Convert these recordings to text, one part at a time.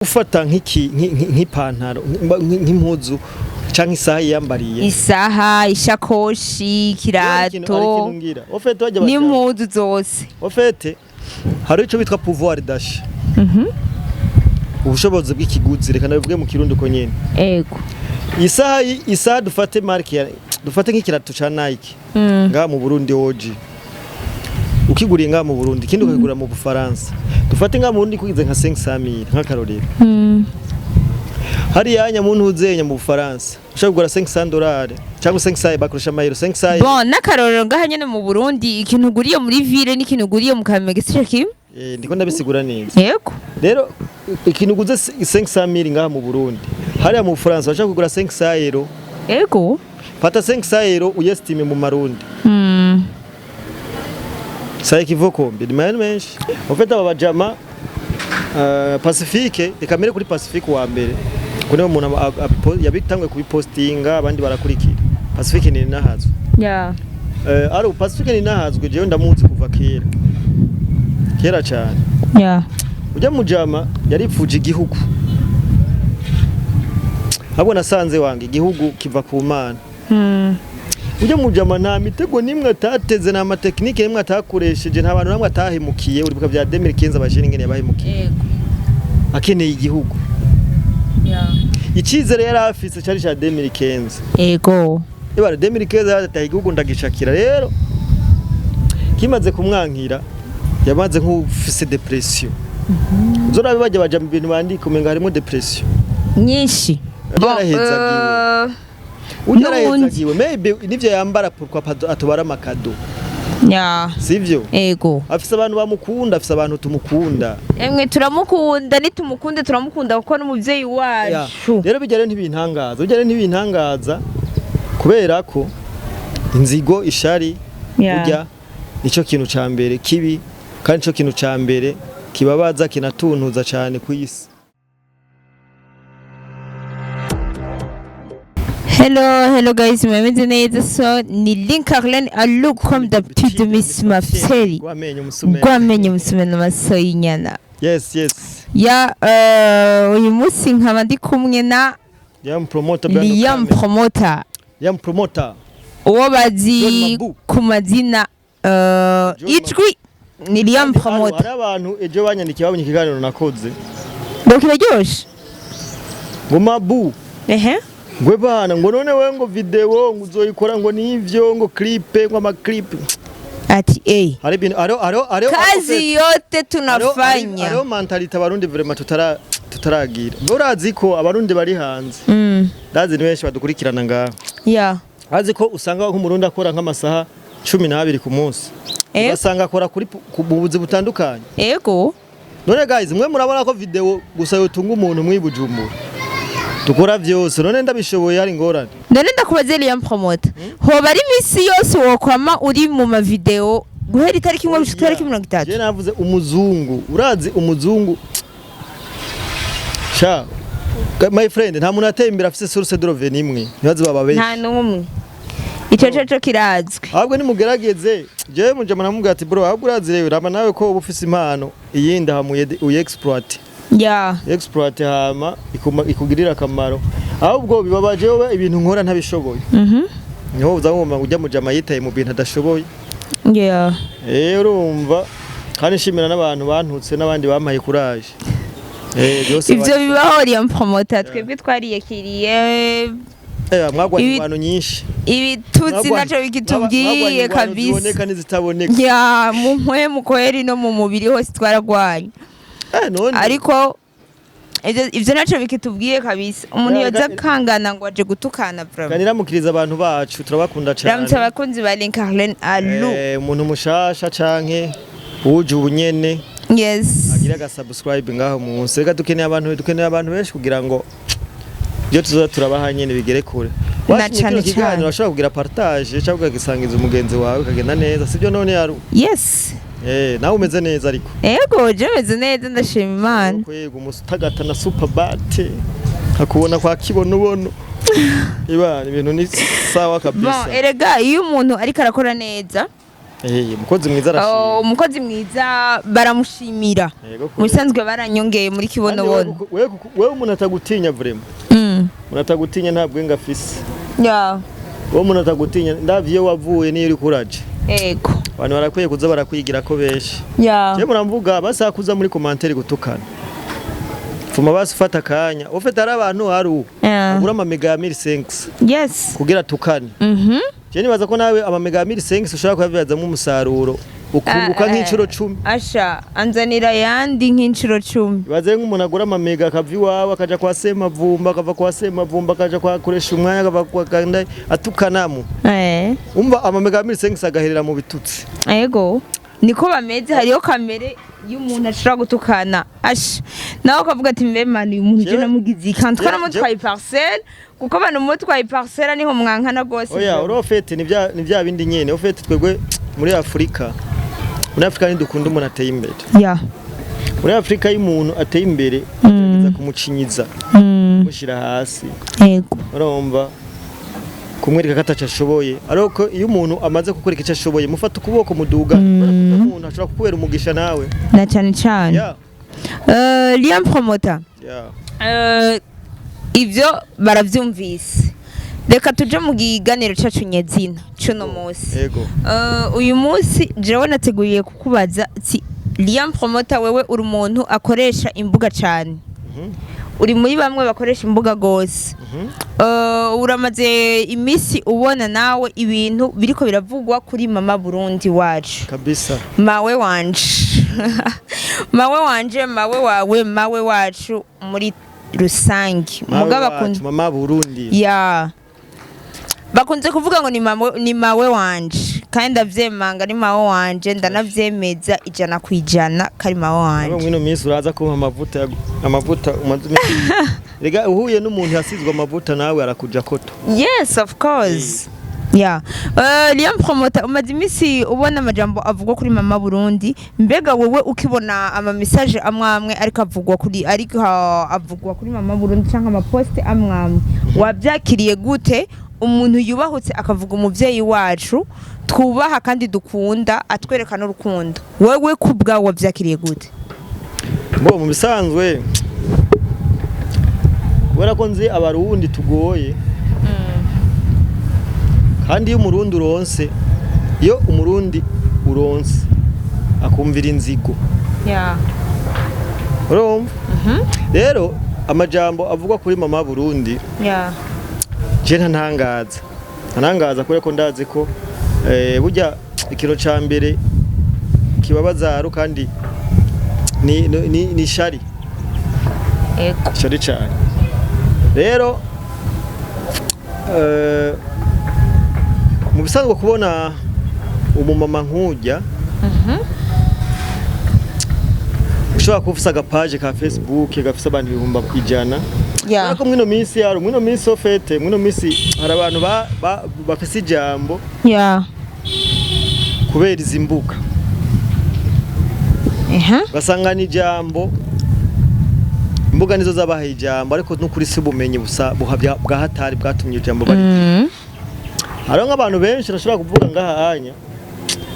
ufata nk'ipantaro nk'impuzu canke isaha yambariye isaha ishakoshi kirato n'impuzu zose ofete hari ico bitwa pouvoir d'achat ubushobozi bw'ikiguzi reka nabivuge mu kirundi ko nyene ego isaha dufate marque dufate nk'ikirato ca Nike nga mu Burundi oji ukiguriye nga mu Burundi kindi ukagura mu Bufaransa dufate nga mu Burundi kugize nka 500,000 nk'akarorero hari yanya muntu uzenya mu Bufaransa ushaka kugura $500 cyangwa 500 bakurusha amayero 500 bon n'akarorero ngaha nyene mu Burundi ikintu uguriye muri ville n'ikintu uguriye mu Kamenge sico kimwe ndiko ndabisigura neza yego rero ikintu uguze 500,000 ngaha mu Burundi hari mu Bufaransa ushaka kugura 500 yego fata 500 uyestime mu marundi ça équivaut combien de menshi en fait aba bajama Pacifique ikamere kuri Pacifique wa mbere kone umuntu yabitangwe kubipostinga abandi barakurikira Pacifique ni nahazwe ari Pacifique ni nahazwe je ndamuzi kuva kera cyane ujya mujama yaripfuje igihugu ahubwo nasanze wange igihugu kiva ku Mana ujya mujama nta mitego nimwe atateze na amateknike nimwe atakoresheje nta bantu namwe atahemukiye uri buka bya 2015 abashini ngene yabahemukiye akeneye igihugu ikizere yari afise cyari cha 2015 ego ibara 2015 yataye igihugu ndagishakira rero kimaze kumwankira yamaze nk'ufise depression zora bibaje baja mu bintu bandika umenga harimo depression nyinshi Ujarahezagiwe maybe nivyo yambara pourquoi atubara makado sivyo ego afise abantu bamukunda afise abantu tumukunda emwe turamukunda nitumukunde turamukunda kuko n'umuvyeyi wacu rero bijyare ntibintangaza kubera ko inzigo ishari burya nico kintu ca mbere kibi kandi nico kintu ca mbere kibabaza kinatuntuza cyane ku isi. Hello guys, mwemeze neza so ni Linkarlen a look comme d'habitude Miss Mafseri. Gwamenye musume na masoyi nyana. Yes. Ya uyu munsi nkaba ndi kumwe na Liam Promoter uwo bazi ku mazina ijwi ni Liam Promoter. Hari abantu ejo banyandikiye babonye ikiganiro nakoze. Ngo kiraryoshe. Ngo Mabu. Ngwe bana ngo none we ngo video ngo uzoyikora ngo nivyo ngo clip ngo ama clip ati hari bin aro kazi yote tunafanya aro mentality abarundi vraiment tutaragira urazi ko abarundi bari hanze ndazi ni benshi badukurikirana ngaho azi ko usanga nk'umurundi akora nk'amasaha 12 ku munsi ugasanga akora kuri bubuzi butandukanye ego none guys mwe murabona ko video gusa yotunga umuntu mwibujumbura tukora vyose none ndabishoboye ari ngorane none ndakubaze Liam Promoter ho bari misi yose wokwama uri mu ma video guhera itariki 1 gushika itariki 30 je navuze umuzungu urazi umuzungu sha my friend nta muntu atembera afise source de revenu imwe ntibaze baba benshi nta numwe ico kirazwe ahubwo nimugerageze je mujama namubwira ati bro ahubwo urazi rero raba nawe ko ubufise impano iyindi hamuye uyexploit exploit hama ikugirira akamaro ahubwo bibabaje wowe ibintu nkora ntabishoboye niho uzangomba ujya mujama yitaye mu bintu adashoboye urumva kandi nshimira n'abantu bantutse n'abandi bampaye courage ivyo bibaho Liam Promoter twebwe twariyekiriye mwagwanye abantu nyinshi ibitutsi naco bikitubwiye kabisa ziboneka n'izitaboneka mu mpwemu kweri no mu mubiri hose twaragwanye ariko ivyo naco bikitubwiye kabisa umuntu yoza kangana ngo aje gutukana bravo kanira mukiriza abantu bacu turabakunda cyane ramutse abakunzi ba Linkarlen allo umuntu mushasha canke uje ubunyene agira ga subscribe ngaho munsi reka dukeneye abantu benshi kugira ngo byo tuzoza turabaha nyene bigere kure cyane cyane urashobora kugira partage cyangwa ugasangiza umugenzi wawe kagenda neza sibyo none yaro nawe umeze neza ariko ego je meze neza ndashima Imana kwego umusitagata na superbat akubona kwa kibono ibana ibintu ni sawa kabisa erega iyo umuntu ariko arakora neza umukozi mwiza arashimira. Umukozi mwiza baramushimira. Musanzwe baranyongeye muri kibonobono. Wewe umuntu atagutinya vraiment. Umuntu atagutinya ntabwo ngafise. Yeah. Wewe umuntu atagutinya ndavye wavuye niyo uri kuraje. Ego. Abantu barakwiye kuza barakwigira ko beshi. Yeah. Je muramvuga basakuza muri commentaire gutukana. Fuma basufata kanya. Ufite ari abantu haru. Agura ama mega 1500. Yes. Kugira tukane. Je nibaza ko nawe ama mega 1500 ushaka kuyavyazamo umusaruro. Ukunguka nk'inshuro 10. Asha anzanira yandi nk'inshuro 10. Baze nk'umuntu agura ama mega akavi wawe akaja kwa Semavumba akava kwa Semavumba akaja kwa koresha umwanya akava kwa kanda atukanamu. Umva ama mega 1500 agaherera mu bitutsi. Yego. Niko bameze hariyo kamere y'umuntu ashobora gutukana. Asha nawe ukavuga ati mbemana uyu muntu je namugize kandi twaramutwaye parcelle kuko abantu mutwaye parcelle niho mwankana gose. Oya urofete ni bya bindi nyene ofete twegwe muri Afrika. Muri Afrika ndukunda umuntu ateye imbere. Yeah. Muri Afrika y'umuntu ateye imbere agerageza kumucinyiza. Mushira hasi. Yego. Urumva kumwereka katacha ashoboye. Ariko iyo umuntu amaze kukureka icyo ashoboye mufata ukuboko muduga. Umuntu ashobora kukubera umugisha nawe. Na cyane cyane. Yeah. Liam Promoter. Yeah. Ivyo baravyumvise. Reka tuje mu giganiro cyacu nyezina cuno munsi. Yego. Uyu munsi jewe nateguye kukubaza ati Liam Promoter wewe uri umuntu akoresha imbuga cyane. Uri muri bamwe bakoresha imbuga gose. Uramaze imisi ubona nawe ibintu biriko biravugwa kuri Mama Burundi wacu. Kabisa. Mawe wanje. Mawe wanje, mawe wawe, mawe wacu muri rusangi. Mugaba kunze Mama Burundi. Yeah. Bakunze kuvuga ngo ni mawe wanje kandi ndavyemanga ni mawe wanje ndanavyemeza 100% kari mawe wanje. Abo mwino minsi uraza ko amavuta umaze rega uhuye n'umuntu yasizwe amavuta nawe arakuja koto. Yes, of course. Yeah. Liam Promoter umaze imisi ubona amajambo avugwa kuri Mama Burundi mbega wewe ukibona ama message amwamwe ariko avugwa kuri Mama Burundi cyangwa ama post amwamwe wabyakiriye gute? Umuntu yubahutse akavuga umuvyeyi wacu twubaha kandi dukunda atwerekana urukundo wewe kubwa wavyakiriye gute? Mu bisanzwe wera ko nzi abarundi tugoye kandi iyo umurundi uronse akumvira inzigo. Yeah. Urumva? Rero amajambo avugwa kuri Mama Burundi. Yeah. Je ntangaza kure ko ndazi ko burya ikiro ca mbere kibabazaru kandi ni shari. Eko. Shari cyane. Rero mu bisanzwe kubona umumama nkujya ushobora kufisa agapaje ka Facebook gafisa abantu 100. Yeah. Ariko mwino minsi ofete mwino minsi hari abantu bafise ijambo. Yeah. Kubera izimbuka. Basangana ijambo. Imbuga nizo zabahaye ijambo ariko n'ukuri si bumenye busa bwa hatari bwatumye ijambo bari. Hari nk'abantu benshi rashobora kuvuga ngaha anya.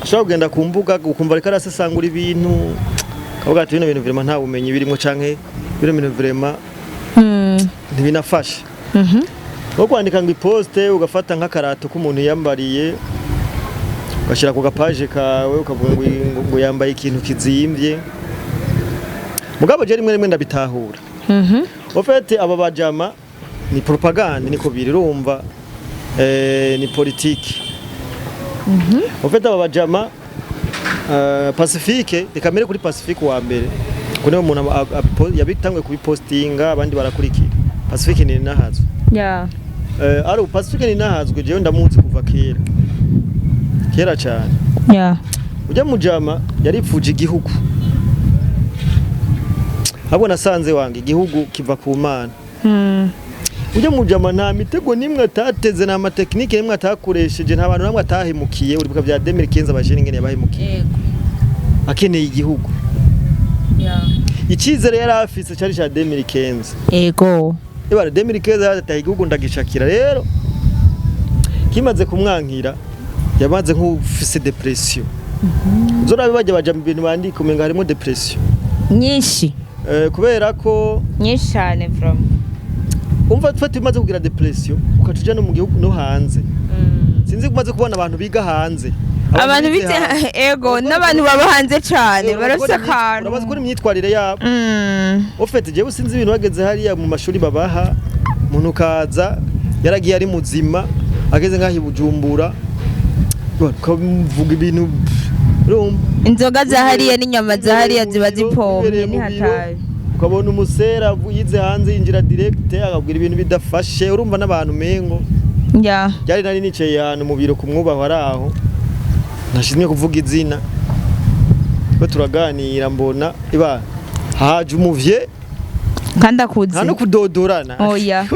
Ashobora kugenda ku mbuga ukumva reka arasesangura ibintu. Kavuga ati bino bintu vraiment nta bumenyi birimo canke bino bintu vraiment ntibinafashe. Wo kwandika ngo iposte ugafata nk'akarato k'umuntu yambariye ugashira ku gapaje kawe ukavuga ngo yambaye ikintu kizimvye. Mugabo je rimwe ndabitahura. Ofete aba bajama ni propaganda niko birumva ni politique. Ofete aba bajama Pacifique ikamere kuri Pacifique wa mbere kune umuntu yabitangwe kubipostinga abandi barakurikira. Pacifique ni nahazwe. Yeah. Ari Pacifique ni nahazwe je ndamuzi kuva kera cyane. Yeah. Ujya mujama yaripfuje igihugu. Ahubwo nasanze wange igihugu kiva ku Mana. Ujya mujama nta mitego nimwe atateze na amateknike nimwe atakoresheje nta bantu namwe atahemukiye uri bya 2015 abashini ngene yabahemukiye. Akeneye igihugu. Yeah. Icyizere yari afise cyari cya 2015. Ego. Ibara 2015 yataye igihugu ndagishakira rero kimaze kumwankira yamaze nk'ufise depression uzorabe baja mu bintu bandika umenga harimo depression nyinshi kubera ko nyinshi cyane from umva tufate imaze kugira depression ukacuja no mu gihugu no hanze sinzi kumaze kubona abantu biga hanze abantu bite ego n'abantu baba hanze cyane barafite akantu urabazi ko imyitwarire yabo ufite jewe sinzi ibintu bageze hariya mu mashuri babaha umuntu kaza yaragiye ari muzima ageze ngaho Bujumbura ukavuga ibintu inzoga za hariya n'inyama za hariya ziba zipomye ni hataye ukabona umusera yize hanze yinjira direct akabwira ibintu bidafashe urumva n'abantu mengo byari nari nicaye ahantu mu biro kumwubaho araho nashimye kuvuga izina ko turaganira mbona iba haje umuvye kandi akuze hano kudodorana oya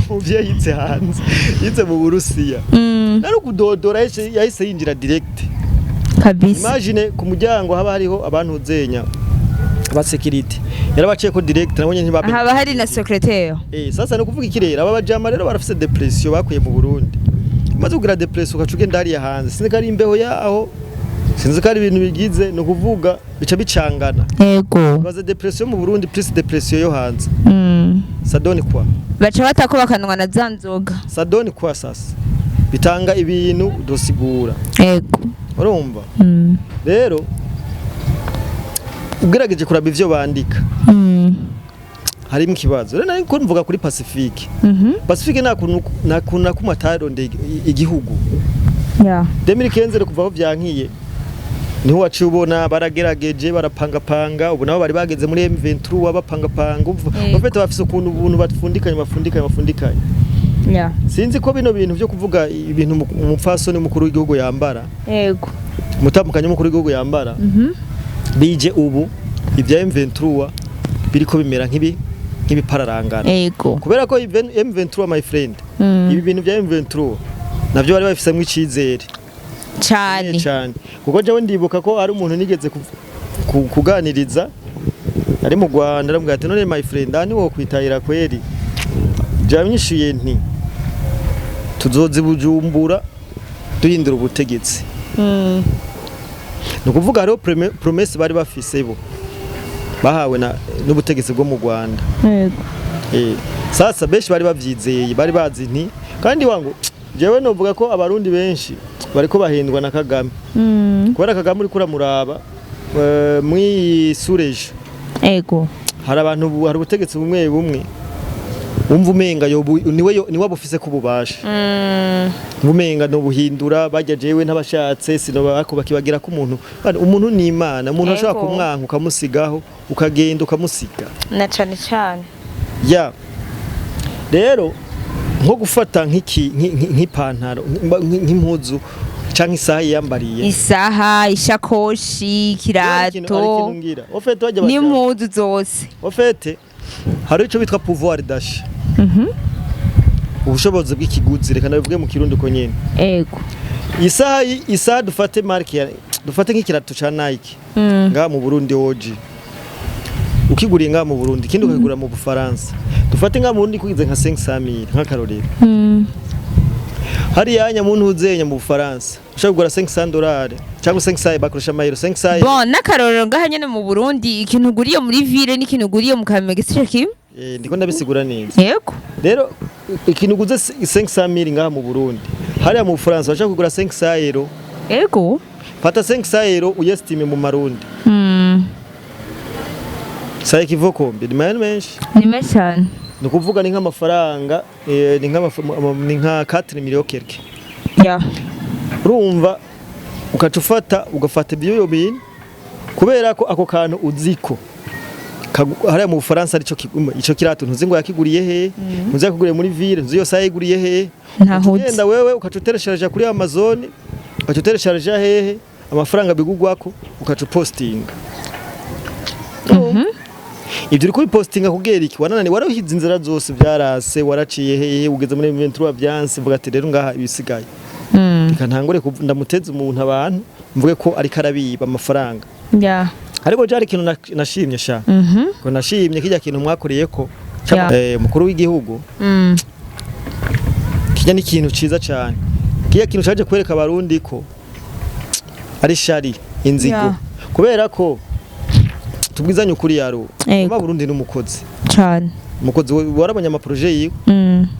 umuvye yize hanze yize mu Burusiya hano kudodora yahise yinjira direct kabisa imagine ku muryango haba hariho abantu uzenya aba security yarabaciye ko direct nabonye ntibabe haba hari na secrétaire sasa no kuvuga ikirere aba bajama rero barafise depression bakuye mu Burundi maze kugira depression ukacuge ndariya hanze sinzi ko ari imbeho yaho sinzi ko ari ibintu bigize no kuvuga bica bicangana yego baza depression mu Burundi plus depression yo hanze sadoni kwa baca batako bakanwa na zanzoga sadoni kwa sasa bitanga ibintu dosigura yego urumva rero ugerageje kuraba ivyo bandika harimo ikibazo rero nari mvuga kuri Pacifique Pacifique nakuna kumataronde igihugu 2015 kuva aho byankiye niho waci ubona baragerageje barapanga ubu nabo bari bageze muri M23 bapanga bafite bafise ukuntu ubuntu bafundikanye sinzi ko bino bintu byo kuvuga ibintu umupfasoni mukuru w'igihugu yambara yego mutamukanye mukuru w'igihugu yambara bije ubu ibya M23 biriko bimera nk'ibipararangana yego kubera ko M23 my friend ibi bintu bya M23 navyo bari bafisemo icizere cyane kuko jewe ndibuka ko ari umuntu nigeze kuganiriza ari mu Rwanda aramubwira ati none my friend ani wo kwitahira kweri jamyishuye nti tuzozi Bujumbura duhindura ubutegetsi no kuvuga rero promesse bari bafise bo bahawe n'ubutegetsi bwo mu Rwanda yego sasa beshi bari bavyizeye bari bazi nti kandi wangu jewe novuga ko abarundi benshi bariko bahindwa na Kagame kubera Kagame uri kuramuraba mwisureje yego hari abantu hari ubutegetsi bumwe umva umenga niwe abufise kububasha umenga no buhindura bajya jewe ntabashatse sino bakibagira ko umuntu ni Imana umuntu ashaka kumwanka ukamusigaho ukagenda ukamusiga na cyane ya rero nko gufata nk'ipantaro nk'impuzu canke isaha yambariye isaha ishakoshi kirato n'impuzu zose ofete hari ico bitwa pouvoir d'achat ubushobozi bw'ikiguzi reka nabivuge mu kirundi ko nyene yego isaha dufate marke dufate nk'ikirato ca Nike nga mu Burundi oji ukiguriye nga mu Burundi kindi ukagura mu Bufaransa dufate nga mu Burundi kugize nka 500,000 nk'akarorero hari yanya muntu uzenya mu Bufaransa ushaka kugura $500 cyangwa 500 bakoresha amayero 500 bon n'akarorero ngaha nyene mu Burundi ikintu uguriye muri ville n'ikintu uguriye mu Kamenge kim ndiko ndabisigura neza yego rero ikintu uguze 500,000 ngaha mu Burundi hariya mu Bufaransa bashaka kugura 500 yego fata 500 uyestime mu marundi Sai kivokombe ni menshi cyane no kuvuga ni nk'amafaranga ni nka 4 million quelque urumva ukacufata ugafata ibyo bintu kubera ko ako kantu uziko hariya mu Bufaransa arico ico kirato ntuzi ngo yakiguriye he ntuzi yakuguriye muri ville ntuzi yose yayiguriye he ugenda wewe ukacutereshaje kuri Amazon ukacutereshaje hehe amafaranga bigugwako ukacupostinga ibyo uri kubipostinga kugera iki wananani warahize inzira zose byarase waraciye hehe ugeze muri 23 byanse vuga ati rero ngaha ibisigaye ikantangure ndamuteze umuntu abantu mvuge ko ari karabiba amafaranga ariko jari kintu nashimye sha ko nashimye kijya kintu mwakoreye ko mukuru w'igihugu kijya ni kintu ciza cyane kiya kintu caje kwereka abarundi ko ari shari inzigo kubera ko tubwizanye ukuri yaro Burundi n'umukozi cyane umukozi warabonye amaproje yiwe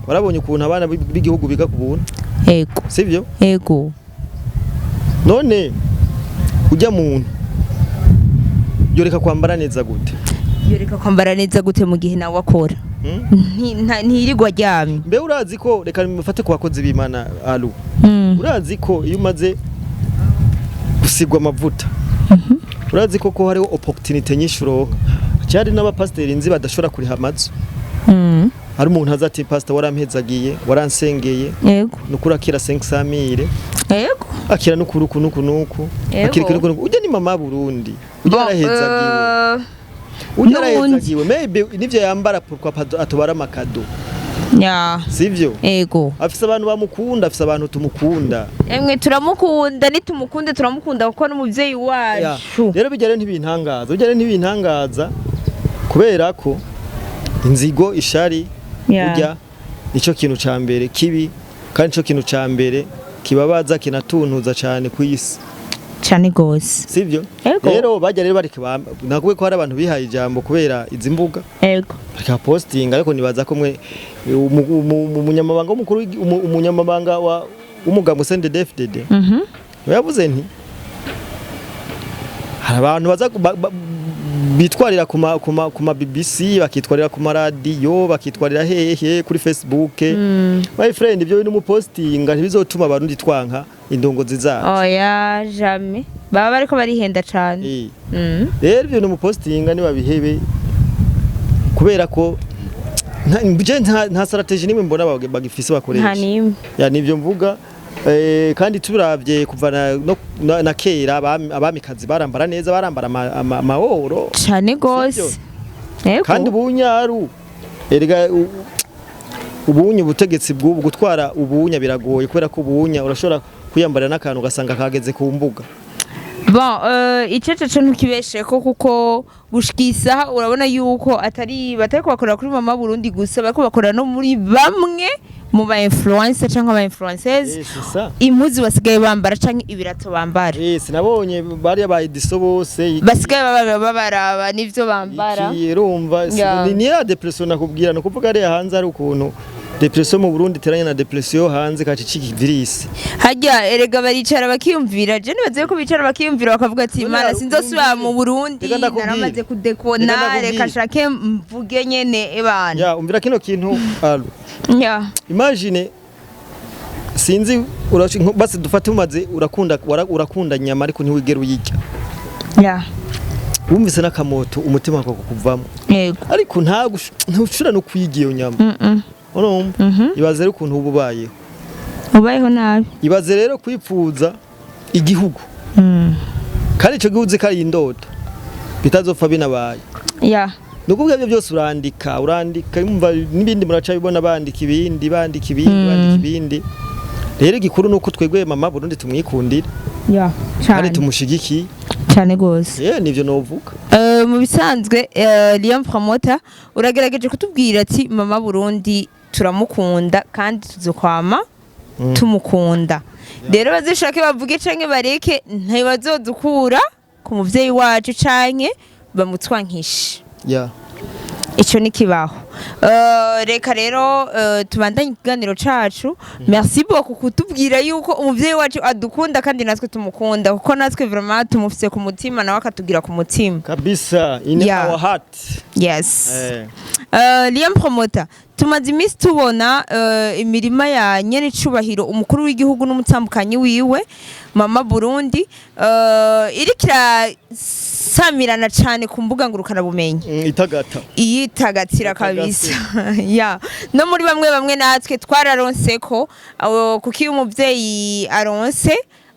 warabonye ukuntu abana b'igihugu biga ku buntu yego sivyo yego none ujya muntu yoreka kwambara neza gute mu gihe nawe akora ntirirwa ryamye mbe urazi ko reka mufate ku bakozi b'Imana alu urazi ko iyo umaze gusigwa amavuta urazi ko hariho opportunity nyinshi uronka cyari n'abapasiteri nzi badashobora kuriha amazu hari umuntu azati pastor warampezagiye waransengeye yego nukuri akira 500,000 yego akira nuku akira ujya ni mama Burundi ujya maybe nivyo yambara pourquoi atubara amakado sivyo yego afise abantu bamukunda afise abantu tumukunda emwe turamukunda turamukunda kuko n'umuvyeyi wacu rero bijyare ntibintangaza kubera ko inzigo ishari ujya nico kintu ca mbere kibi kandi nico kintu ca mbere kibabaza kinatuntuza cyane ku isi cyane gose sivyo rero bajya rero bareke nakuwe ko hari abantu bihaye ijambo kubera izi mbuga yego bareka posting ariko nibaza ko mwe umunyamabanga w'umukuru umunyamabanga wa umugabo CNDD-FDD yavuze nti hari abantu baza bitwarira kuma BBC bakitwarira ku radio bakitwarira hehe kuri Facebook my friend ibyo bintu mu posting ntibizotuma abarundi twanka indongozi zacu oya jamais baba bariko barihenda cyane rero ibyo bintu mu posting ni babihebe kubera ko nta strategy nimwe mbona bagifise bakoresha ya nivyo mvuga kandi turavye kuva na kera abamikazi barambara neza barambara amahoro cyane gose kandi ubunyaru erega ubunye ubutegetsi bw'ubu gutwara ubunya biragoye kubera ko ubunya urashobora kuyambara n'akantu gasanga kageze ku mbuga icece ntukibeshe ko kuko gushikisa urabona yuko batari kubakorera kuri mama Burundi gusa bariko bakorera no muri bamwe mu ba influencer cyangwa ba influencers impuzi basigaye bambara cyangwa ibirato bambara sinabonye bari yabaye diso bose basigaye babaraba nivyo bambara urumva ni ya depression nakubwira no kuvuga ari hanze ari ukuntu depression mu Burundi teranye na depression hanze kaciciki virus hajya erega baricara bakiyumvira je nibaze ko bicara bakiyumvira bakavuga ati mana sinzosubira mu Burundi naramaze kudekona reka shake mvuge nyene ebana ya umvira kino kintu alu imagine sinzi basi dufate umaze urakunda nyama ariko ntiwigera uyijya wumvise n'akamoto umutima wako kuvamo ariko ntushura no kwiga iyo nyama ibaze rero ukuntu ubayeho nabi ibaze rero kwipfuza igihugu kandi ico gihugu kari indoto bitazopfa binabaye nukubwa ibyo byose urandika imva n'ibindi muraca bibona bandika ibindi rero igikuru nuko twegwe mama Burundi tumwikundira kandi tumushigiki cyane gose nivyo novuga mu bisanzwe Liam Promoter uragerageje kutubwira ati mama Burundi turamukunda kandi tuzokwama tumukunda rero bazishake bavuge canke bareke ntibazodukura ku muvyeyi wacu canke bamutwankishe ico nikibaho reka rero tubandanye ikiganiro cacu merci beaucoup kutubwira yuko umuvyeyi wacu adukunda kandi natwe tumukunda kuko natwe vraiment tumufise ku mutima nawe akatugira ku mutima kabisa in our heart yes Liam Promoter tumaze imisi tubona imirima ya nyene cubahiro umukuru w'igihugu n'umutsambukanyi wiwe mama Burundi irikira samirana cyane ku mbuga ngurukana bumenyi itagatira kabisa no muri bamwe natwe twararonse ko kuko iyo umuvyeyi aronse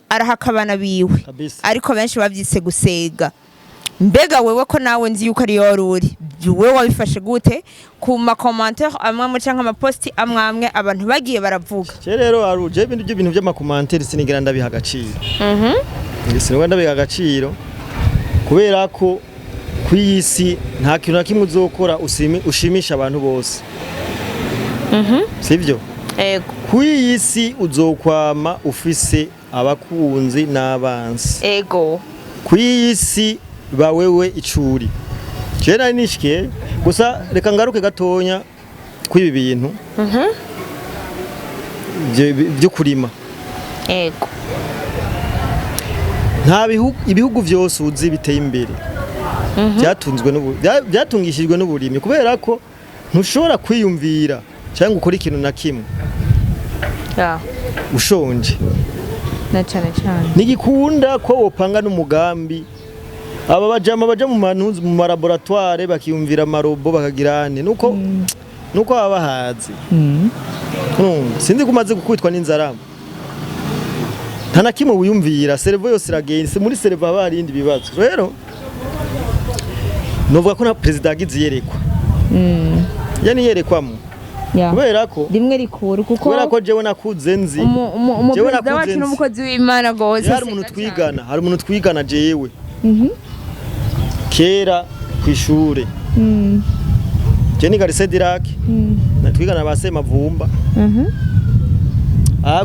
arahakabana biwe ariko benshi bavyise gusega mbega wewe ko nawe nzi yuko ari yoruri wewe wabifashe gute ku ma commentaire amwe cyangwa ama post amwe abantu bagiye baravuga rero aruje ibintu by'ama commentaire sinigira ndabiha agaciro sinigira ndabiha agaciro kubera ko kw'isi nta kintu na kimwe uzokora ushimisha abantu bose sivyo ego kw'iyi si uzokwama ufise abakunzi n'abansi ego kw'iyi si bawewe icuri je nari nishikiye gusa reka ngaruke gatonya kw'ibi bintu byo kurima ego nta ibihugu vyose uzi biteye imbere byatungishijwe n'uburimyi kubera ko ntushobora kwiyumvira cyangwa ukora ikintu na kimwe ushonje na cyane nigikunda ko wopanga n'umugambi aba bajama baja mu laboratoire bakiyumvira amarobo bakagirane nuko baba bahazi sinzi kumaze gukwitwa n'inzara nta na kimwe wiyumvira servo yose iragenze muri servo haba hari ibindi bibazo rero novuga ko na perezida yagize yerekwa yani yerekwamo kubera ko rimwe rikuru kuko kubera ko jewe nakuze nzi jewe nakuze n'umukozi w'Imana gose hari umuntu twigana jewe kera kw'ishure je ni Garise Dirac twigana ba Semavumba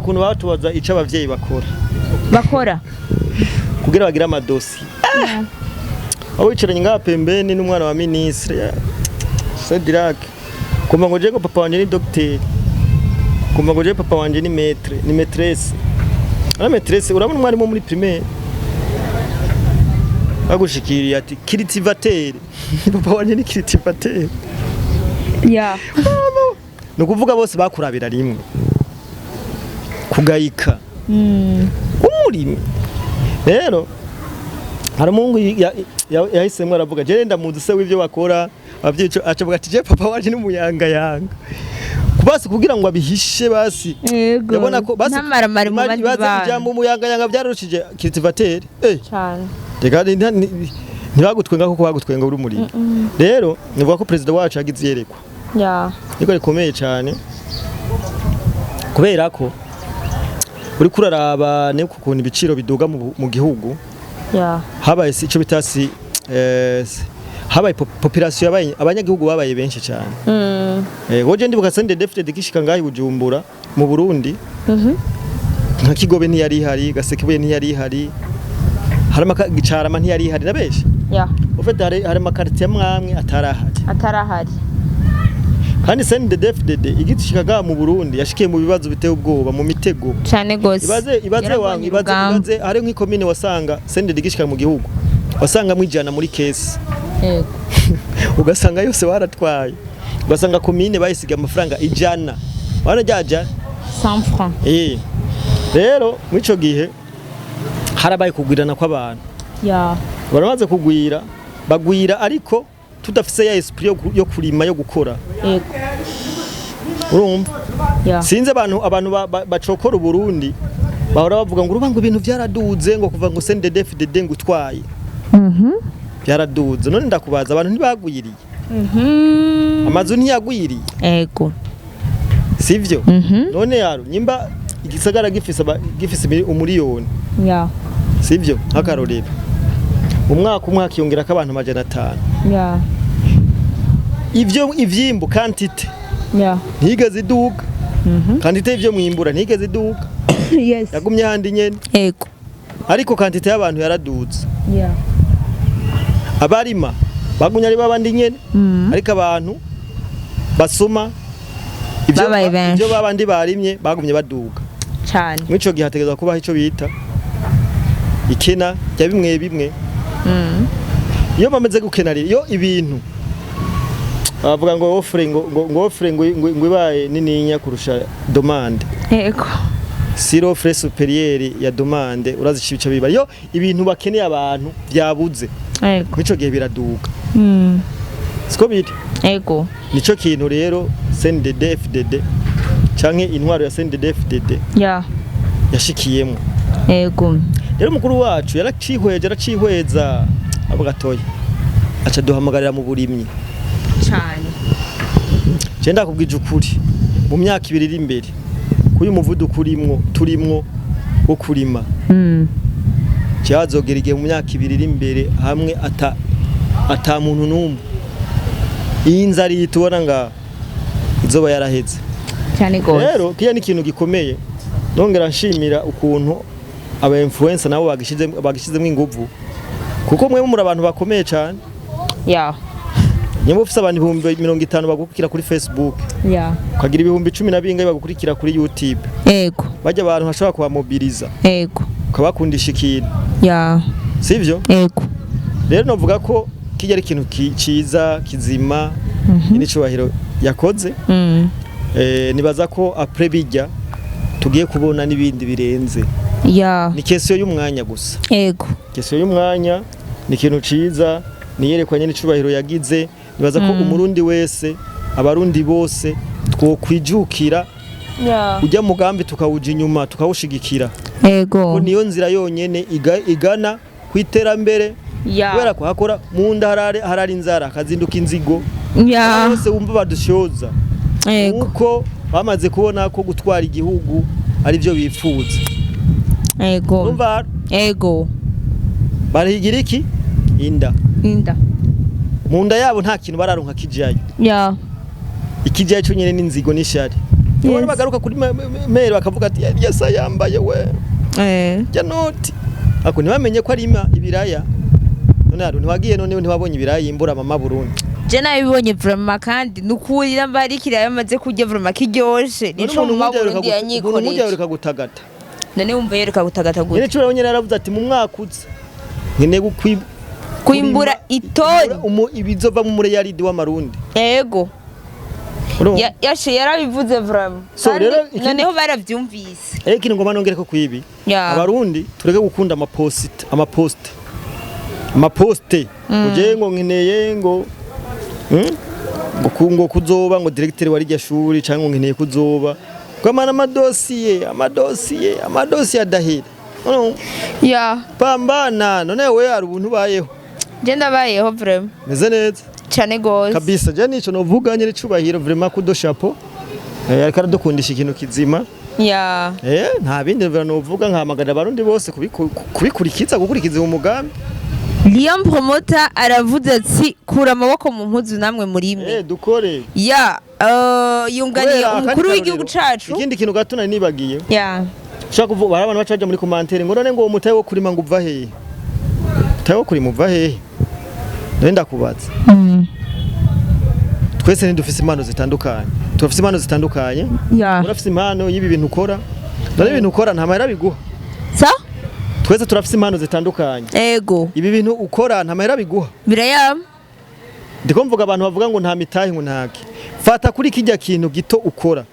kuntu batubaza ico abavyeyi bakora kugira bagira amadosi aho wicaranye ngaha pembeni n'umwana wa ministre Dirac kumva ngo jego papa wanje ni docteur kumva ngo je papa wanje ni maître ni maîtresse ana maîtresse urabona umwarimu muri primaire agushikiriye ati cultivateur papa wanje ni cultivateur nukuvuga bose bakurabira rimwe kugayika umurimi rero hari umungu yahisemwe aravuga je ndamuzi se w'ivyo bakora abavyico acavuga ati je papa wanje n'umuyanga kubasi kugira ngo abihishe basi yabona ko basi namaramari mu bandi bana jambo umuyanga byarushije cultivateur cyane rega ntibagutwenga kuko bagutwenga uri muri rero nivuga ko president wacu yagize yerekwa niko rikomeye cyane kubera ko uri kuraraba ne kukuntu ibiciro biduga mu gihugu habaye ico bitasi habaye population yabaye abanyagihugu babaye benshi cyane goje ndibuka sende defite gishika ngahi Bujumbura mu Burundi nka Kigobe ntiyari hari Gasekebuye ntiyari hari harama gicarama ntiyari hari nabeshi ufite hari makartie mwamwe atarahari kandi sende defide igiti shikaga mu Burundi yashikiye mu bibazo biteye ubwoba mu mitego cyane gose ibaze hari nk'ikomine wasanga sende digishika mu gihugu wasanga mwijana muri case ugasanga yose waratwaye ugasanga komine bayisiga amafaranga ijana warajyaja 100 francs rero mwico gihe harabaye kugwirana kw'abantu baramaze kugwira bagwira ariko tudafise ya esprit yo kurima yo gukora urumva sinze abantu bacokora Burundi bahora bavuga ngo urubango ibintu byaraduze ngo kuva ngo sende defide ngo utwaye byaraduze none ndakubaza abantu ntibagwiriye amazu ntiyagwiriye sivyo none yaro nyimba igisagara gifise umuriyoni sivyo hakarorero umwaka yongera ko abantu 500 ivyo ivyimbu quantity ntigeze iduka quantity ivyo mwimbura ntigeze iduka yagumye handi nyene ariko quantity y'abantu yaraduze abarima bagumye ari babandi nyene ariko abantu basoma ivyo babandi barimye bagumye baduga cyane mwico gihe hategezwa kubaho ico bita ikena rya bimwe iyo bameze gukenara iyo ibintu bavuga ngo offre ngo ibaye nininya kurusha demande si l'offre supérieure ya demande urazishibica biba iyo ibintu bakeneye abantu byabuze mwico gihe biraduka siko biri nico kintu rero CNDD-FDD canke intwaro ya CNDD-FDD yashikiyemo rero mukuru wacu yaracihweza abo gatoya aca duhamagarira mu burimyi cyane je ndakubwije ukuri mu myaka 2 iri imbere kuyu muvuduko turimwo wo kurima cyazogera igihe mu myaka 2 iri imbere hamwe ata muntu numwe iyi nzari yitubona nga izoba yaraheze cyane gose rero kiya ni ikintu gikomeye nongera nshimira ukuntu aba influencer nabo bagishizemo inguvu kuko mwe muri abantu bakomeye cyane nyuma ufise abantu 50 bagukurikira kuri Facebook ukagira 10,000 bagukurikira kuri YouTube yego bajya abantu hashobora kubamobiliza yego ukabakundisha ikintu sivyo yego rero novuga ko kijya ari ikintu ciza kizima n'icubahiro yakoze nibaza ko après bijya tugiye kubona nibindi birenze ni question y'umwanya gusa yego question y'umwanya ni ikintu ciza niyerekwanye n'icubahiro yagize nibaza ko umurundi wese abarundi bose twokwijukira ujya mugambi tukawuja inyuma tukawushigikira yego niyo nzira yonyene igana kwiterambere kubera ko hakora mu nda harari inzara akazinduka inzigo bose wumva badushoza uko bamaze kubona ko gutwara igihugu ari byo bifuza yego barigira iki inda mu nda yabo nta kintu bararonka kijayo ikijayo cyo nyene n'inzigo n'ishari none bagaruka kuri mail bakavuga ati yasa yambaye we janoti ako ntibamenye ko ari ibiraya none haro ntiwagiye none ntibabonye ibiraya imbura mama Burundi je nabibonye vraiment kandi nukurira mbarikira yamaze kujya vraiment kiryoshe nico mama Burundi yanyikoreye umuntu yereka gutagata none wumva yereka gutagata gute nyine nyine yaravuze ati mu mwaka utse nkene kwimbura itori ibizova mu reality w'amarundi yego yashe yarabivuze vraiment noneho baravyumvise ikintu ngoma nongere ko kwibi abarundi tureke gukunda amaposte uje ngo nkeneye ngo ngo kuzoba ngo directeur wari rya shuri cyangwa nkeneye kuzoba kwamana amadosiye adahira pambana none we ari ubuntu bayeho je ndabayeho vraiment meze neza cyane gose kabisa je nico novuga nyine cubahiro vraiment kudo chapeau ariko aradukundisha ikintu kizima nta bindi novuga nkamagara abarundi bose gukurikiza umugambi Liam Promoter aravuze ati kura amaboko mu mpuzu namwe muri imwe dukore yunganiye umukuru w'igihugu cacu ikindi kintu gatuna nibagiye shaka kuvuga abantu bacaje muri commentaire ngo none ngo umutaye wo kurima ngo uva hehe utaye wo kurima uva hehe nenda kubaza twese ndufise impano zitandukanye urafise impano y'ibi bintu ukora none ibintu ukora nta mahera biguha twese turafise impano zitandukanye yego ibi bintu ukora nta mahera biguha birayama ndiko mvuga abantu bavuga ngo nta mitahe ngo ntake fata kuri kijya kintu gito ukora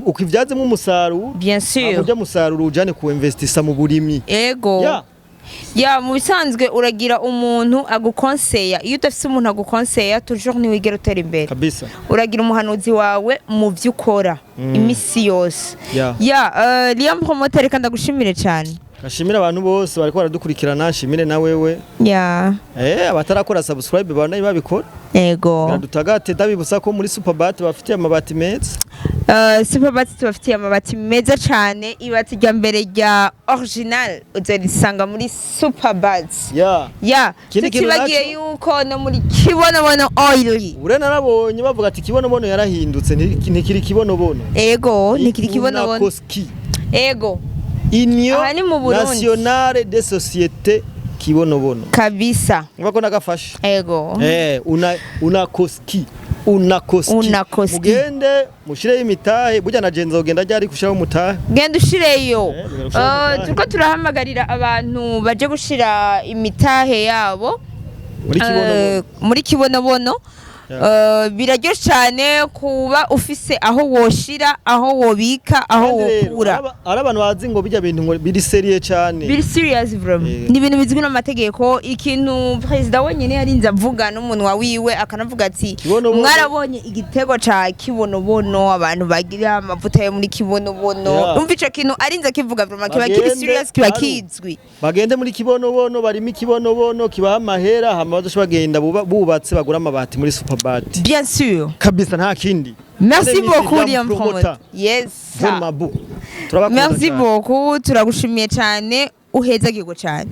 ukivyazemo umusaruro bien sûr ujya musaruro ujane ku investisa mu burimyi yego mu bisanzwe uragira umuntu agukonseya iyo udafise umuntu agukonseya toujours ntiwigera utera imbere kabisa uragira umuhanuzi wawe mu byo ukora imisi yose Liam Promoter reka ndagushimire cyane Kashimira abantu bose bariko baradukurikirana shimire na wewe abatarakora subscribe bana babikora yego dutagate dabibusa ko muri Superbat bafitiye amabati meza Superbat bafitiye amabati meza cyane ibati rya mbere rya original uzorisanga muri Superbat tukibagiye yuko no muri kibonobono oil ure narabonye bavuga ati kibonobono yarahindutse ntikiri kibonobono yego ntikiri kibonobono yego Union Nationale des Sociétés Kibonobono kabisa ngako nagafasha yego unakoski mugende mushire imitahe burya na jenzo genda ryari kushiraho umutahe genda ushireyo tuko turahamagarira abantu baje gushira imitahe yabo muri kibonobono biraryo cyane kuba ufise aho woshira aho wobika aho wokura ari abantu bazi ngo bijya bintu ngo biri serious cyane biri serious vraiment ni ibintu bizwi n'amategeko ikintu president wenyine yarinze avuga n'umunwa wiwe akanavuga ati mwarabonye igitego ca kibonobono abantu bagira amavuta yo muri kibonobono umva ico kintu arinze kivuga vraiment kiba kiri serious kiba kizwi bagende muri kibonobono barimo kibonobono kibaha amahera hama bagenda bubatse bagura amabati muri Superbat bien sûr kabisa nta kindi merci beaucoup Liam Promoter merci beaucoup turagushimiye cyane uheza gigo cyane